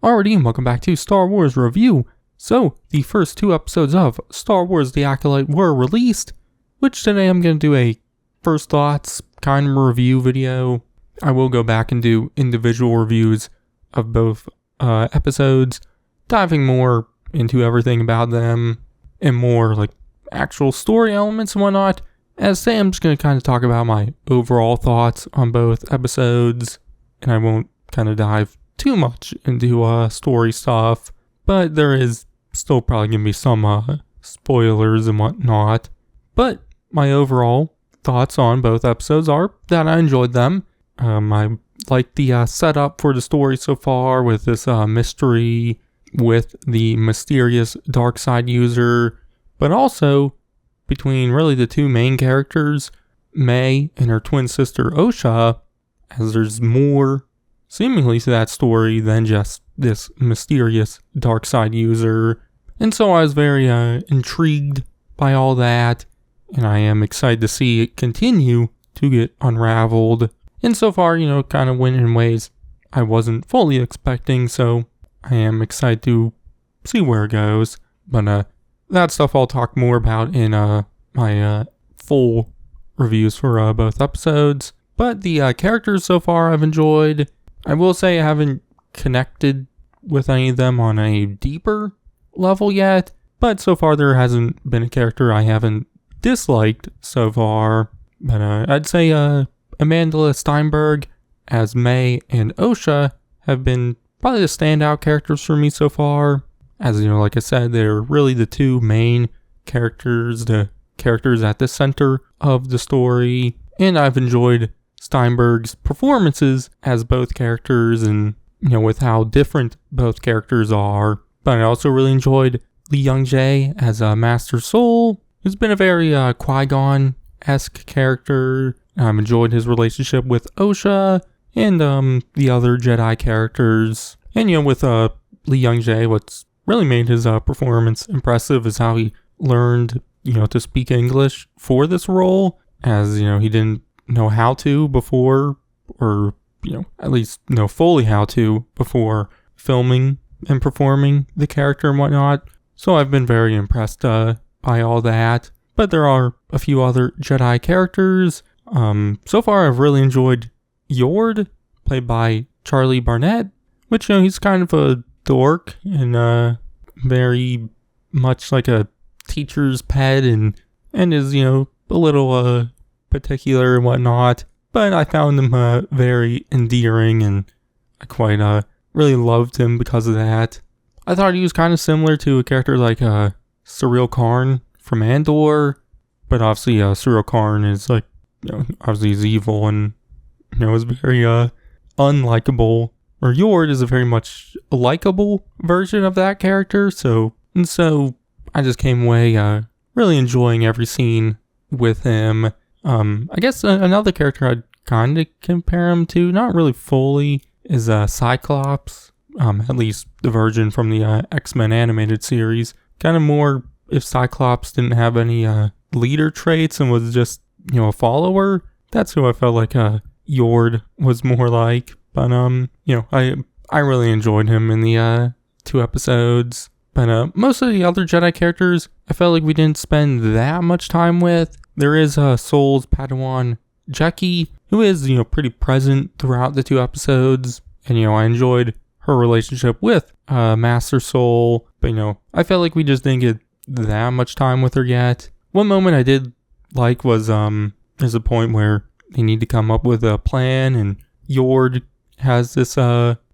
Alrighty, and welcome back to Star Wars Review. So, the first 2 episodes of Star Wars The Acolyte were released, which today I'm going to do a first thoughts kind of review video. I will go back and do individual reviews of both episodes, diving more into everything about them, and more like actual story elements and whatnot. As today I'm just going to kind of talk about my overall thoughts on both episodes, and I won't kind of dive too much into story stuff, but there is still probably going to be some spoilers and whatnot. But my overall thoughts on both episodes are that I enjoyed them. I like the setup for the story so far with this mystery with the mysterious dark side user, but also between really the 2 main characters, May and her twin sister Osha, as there's more seemingly to that story than just this mysterious dark side user. And so I was very intrigued by all that, and I am excited to see it continue to get unraveled. And so far, kind of went in ways I wasn't fully expecting, so I am excited to see where it goes. But that stuff I'll talk more about in my full reviews for both episodes. But the characters so far I've enjoyed. I will say I haven't connected with any of them on a deeper level yet, but so far there hasn't been a character I haven't disliked so far. But I'd say Amandla Steinberg as May and Osha have been probably the standout characters for me so far. As like I said, they're really the 2 main characters, the characters at the center of the story, and I've enjoyed Steinberg's performances as both characters and, with how different both characters are. But I also really enjoyed Jung-jae as Master Soul, who's been a very Qui-Gon-esque character. I've enjoyed his relationship with Osha and the other Jedi characters. And, with Jung-jae, what's really made his performance impressive is how he learned, to speak English for this role, as, he didn't know how to before, or at least know fully how to before filming and performing the character and whatnot. So I've been very impressed by all that. But there are a few other Jedi characters. So far I've really enjoyed Yord, played by Charlie Barnett, which he's kind of a dork and very much like a teacher's pet and is a little particular and whatnot, but I found him very endearing, and I quite really loved him because of that. I thought he was kind of similar to a character like Cyril Karn from Andor, but obviously Cyril Karn is like, obviously he's evil and is very unlikable, or Yord is a very much likable version of that character. So I just came away really enjoying every scene with him. I guess another character I'd kind of compare him to, not really fully, is Cyclops. At least the version from the X-Men animated series. Kind of more if Cyclops didn't have any leader traits and was just, a follower. That's who I felt like Yord was more like. But, I really enjoyed him in the 2 episodes. But most of the other Jedi characters, I felt like we didn't spend that much time with. There is Soul's Padawan Jackie, who is, pretty present throughout the 2 episodes. And, I enjoyed her relationship with Master Soul. But, I felt like we just didn't get that much time with her yet. One moment I did like was, there's a point where they need to come up with a plan, and Yord has this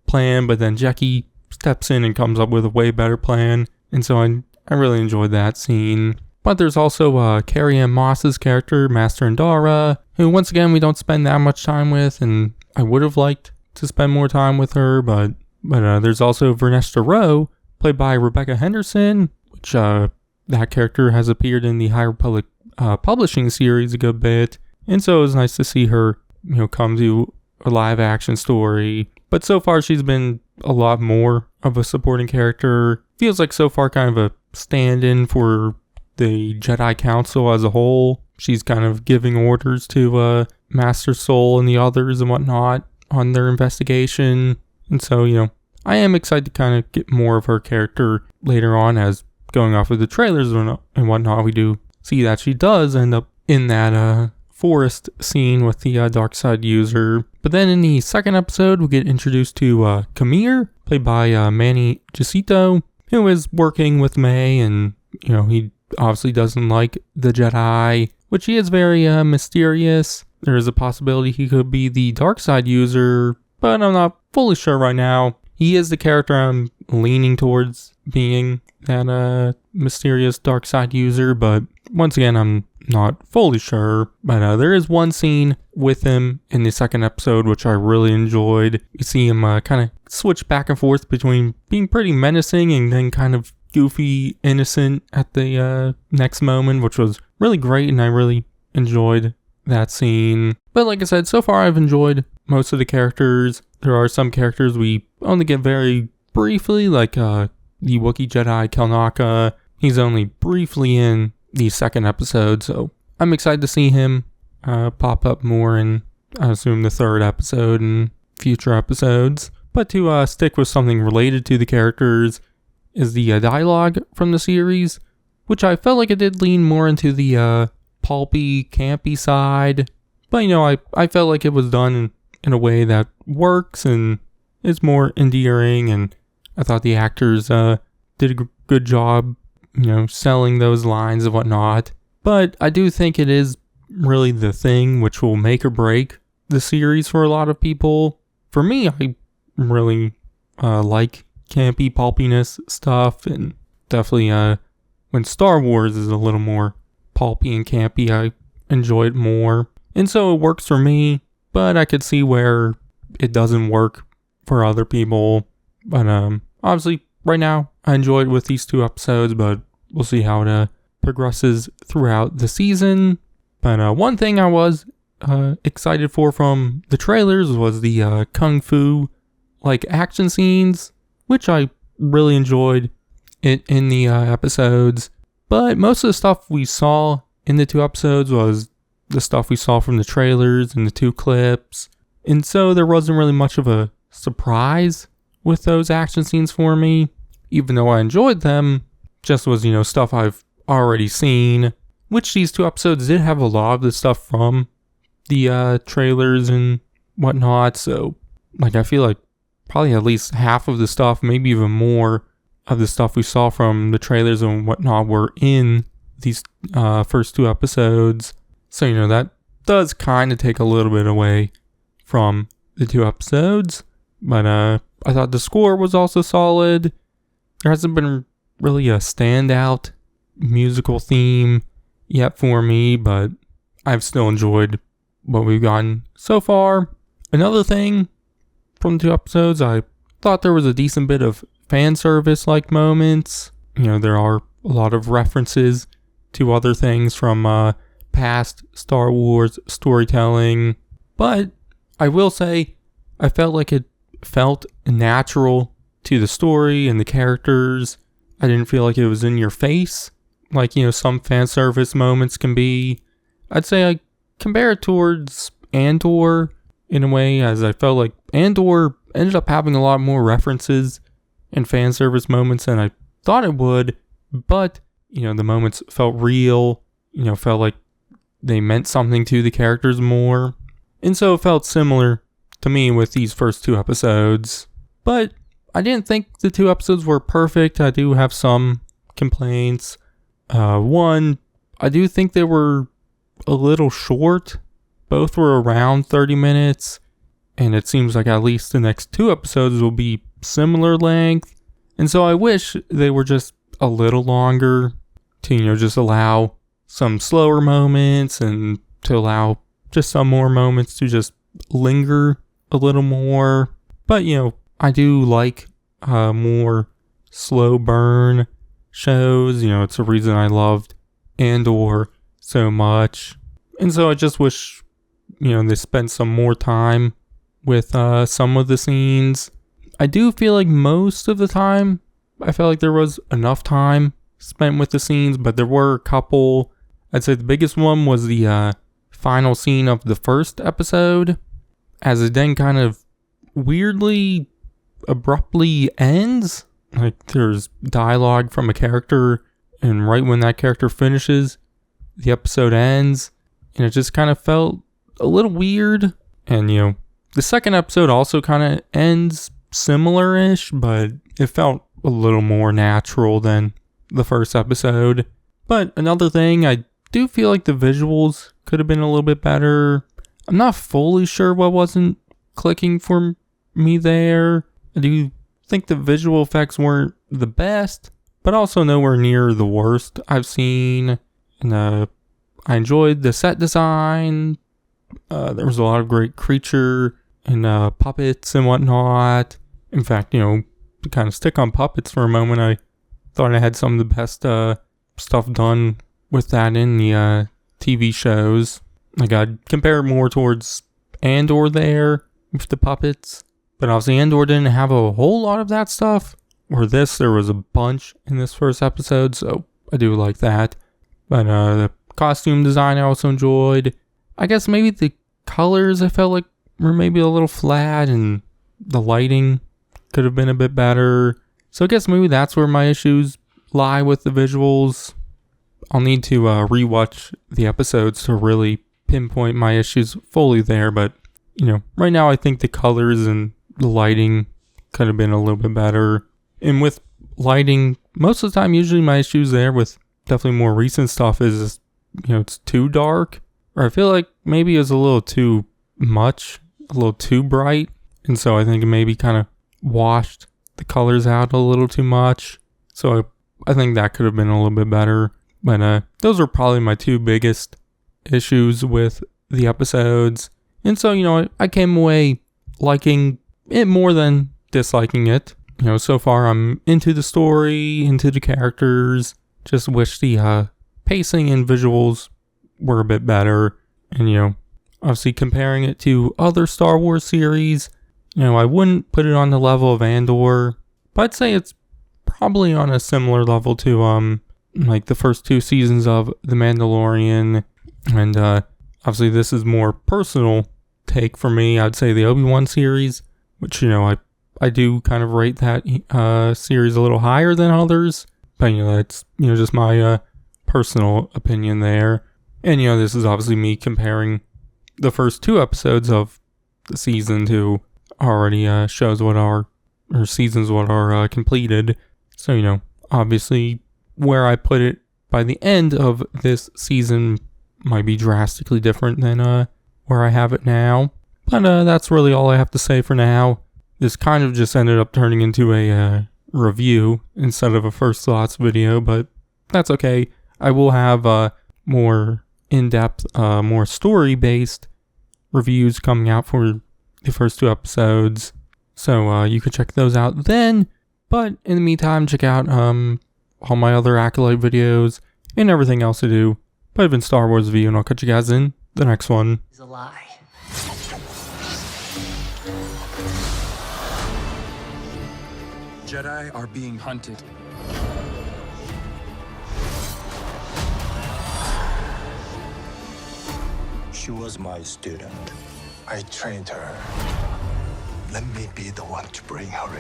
plan, but then Jackie steps in and comes up with a way better plan. And so I really enjoyed that scene. But there's also Carrie-Anne Moss's character, Master Indara, who once again we don't spend that much time with, and I would have liked to spend more time with her. But there's also Vernesta Rowe, played by Rebecca Henderson, which that character has appeared in the High Republic publishing series a good bit. And so it was nice to see her, come to a live action story. But so far she's been a lot more of a supporting character. Feels like so far kind of a stand-in for the Jedi Council as a whole. She's kind of giving orders to Master Soul and the others and whatnot on their investigation. And so, I am excited to kind of get more of her character later on, as going off of the trailers and whatnot, we do see that she does end up in that forest scene with the dark side user. But then in the second episode, we get introduced to Kamir, played by Manny Jacinto, who is working with May, and he obviously doesn't like the Jedi, which he is very mysterious. There is a possibility he could be the dark side user, but I'm not fully sure right now. He is the character I'm leaning towards being, that mysterious dark side user, but once again, I'm not fully sure. But there is one scene with him in the second episode which I really enjoyed. You see him kind of switch back and forth between being pretty menacing and then kind of goofy, innocent at the next moment, which was really great, and I really enjoyed that scene. But like I said, so far I've enjoyed most of the characters. There are some characters we only get very briefly, like the Wookiee Jedi Kelnaka. He's only briefly in the second episode, so I'm excited to see him pop up more in, I assume, the third episode and future episodes. But to stick with something related to the characters is the dialogue from the series, which I felt like it did lean more into the pulpy, campy side. But I felt like it was done in a way that works and is more endearing, and I thought the actors did a good job, selling those lines and whatnot. But I do think it is really the thing which will make or break the series for a lot of people. For me, I really like campy pulpiness stuff, and definitely when Star Wars is a little more pulpy and campy, I enjoy it more. And so it works for me, but I could see where it doesn't work for other people. But obviously right now I enjoyed with these 2 episodes, but we'll see how it progresses throughout the season. But one thing I was excited for from the trailers was the kung fu like action scenes, which I really enjoyed in the episodes. But most of the stuff we saw in the 2 episodes was the stuff we saw from the trailers and the 2 clips. And so there wasn't really much of a surprise with those action scenes for me, even though I enjoyed them. Just was, stuff I've already seen, which these 2 episodes did have a lot of the stuff from the trailers and whatnot. So I feel like probably at least half of the stuff, maybe even more of the stuff we saw from the trailers and whatnot were in these first 2 episodes. So, that does kind of take a little bit away from the 2 episodes. But I thought the score was also solid. There hasn't been really a standout musical theme yet for me, but I've still enjoyed what we've gotten so far. Another thing from the 2 episodes, I thought there was a decent bit of fan service like moments. There are a lot of references to other things from past Star Wars storytelling, but I will say I felt like it felt natural to the story and the characters. I didn't feel like it was in your face like some fan service moments can be. I'd say I compare it towards Andor in a way, as I felt like Andor ended up having a lot more references and fan service moments than I thought it would, but the moments felt real, felt like they meant something to the characters more. And so it felt similar to me with these first 2 episodes. But I didn't think the 2 episodes were perfect. I do have some complaints. One, I do think they were a little short. Both were around 30 minutes. And it seems like at least the next 2 episodes will be similar length. And so I wish they were just a little longer to, just allow some slower moments and to allow just some more moments to just linger a little more. But, I do like more slow burn shows. It's a reason I loved Andor so much. And so I just wish, they spent some more time with some of the scenes. I do feel like most of the time, I felt like there was enough time spent with the scenes, but there were a couple. I'd say the biggest one was the final scene of the first episode, as it then kind of weirdly abruptly ends. Like there's dialogue from a character, and right when that character finishes, the episode ends, and it just kind of felt a little weird. And the second episode also kind of ends similar-ish, but it felt a little more natural than the first episode. But another thing, I do feel like the visuals could have been a little bit better. I'm not fully sure what wasn't clicking for me there. I do think the visual effects weren't the best, but also nowhere near the worst I've seen. And I enjoyed the set design. There was a lot of great creature and puppets and whatnot. In fact, to kind of stick on puppets for a moment, I thought I had some of the best stuff done with that in the TV shows. Like I'd compare it more towards Andor there with the puppets, but obviously Andor didn't have a whole lot of that stuff. Or there was a bunch in this first episode, so I do like that. But the costume design I also enjoyed. I guess maybe the colors I felt like were maybe a little flat, and the lighting could have been a bit better. So I guess maybe that's where my issues lie with the visuals. I'll need to rewatch the episodes to really pinpoint my issues fully there, but right now I think the colors and the lighting could have been a little bit better. And with lighting, most of the time, usually my issues there with definitely more recent stuff is, it's too dark, or I feel like maybe it was a little too much, a little too bright, and so I think it maybe kind of washed the colors out a little too much. So I think that could have been a little bit better. But those are probably my two biggest issues with the episodes. And so, I came away liking it more than disliking it. So far I'm into the story, into the characters. Just wish the pacing and visuals were a bit better. And, obviously comparing it to other Star Wars series, I wouldn't put it on the level of Andor, but I'd say it's probably on a similar level to like the first two seasons of The Mandalorian. And obviously this is more personal take for me. I'd say the Obi-Wan series, which I do kind of rate that series a little higher than others, but that's just my personal opinion there. And this is obviously me comparing the first two episodes of the season to already shows what are, or seasons what are completed. So obviously where I put it by the end of this season might be drastically different than where I have it now. But that's really all I have to say for now. This kind of just ended up turning into a review instead of a first thoughts video, but that's okay. I will have more in-depth, more story-based reviews coming out for the first two episodes, so you can check those out then. But in the meantime, check out all my other Acolyte videos and everything else I do. But I've been Star Wars View, and I'll catch you guys in the next one. It's a lie. Jedi are being hunted. She was my student. I trained her. Let me be the one to bring her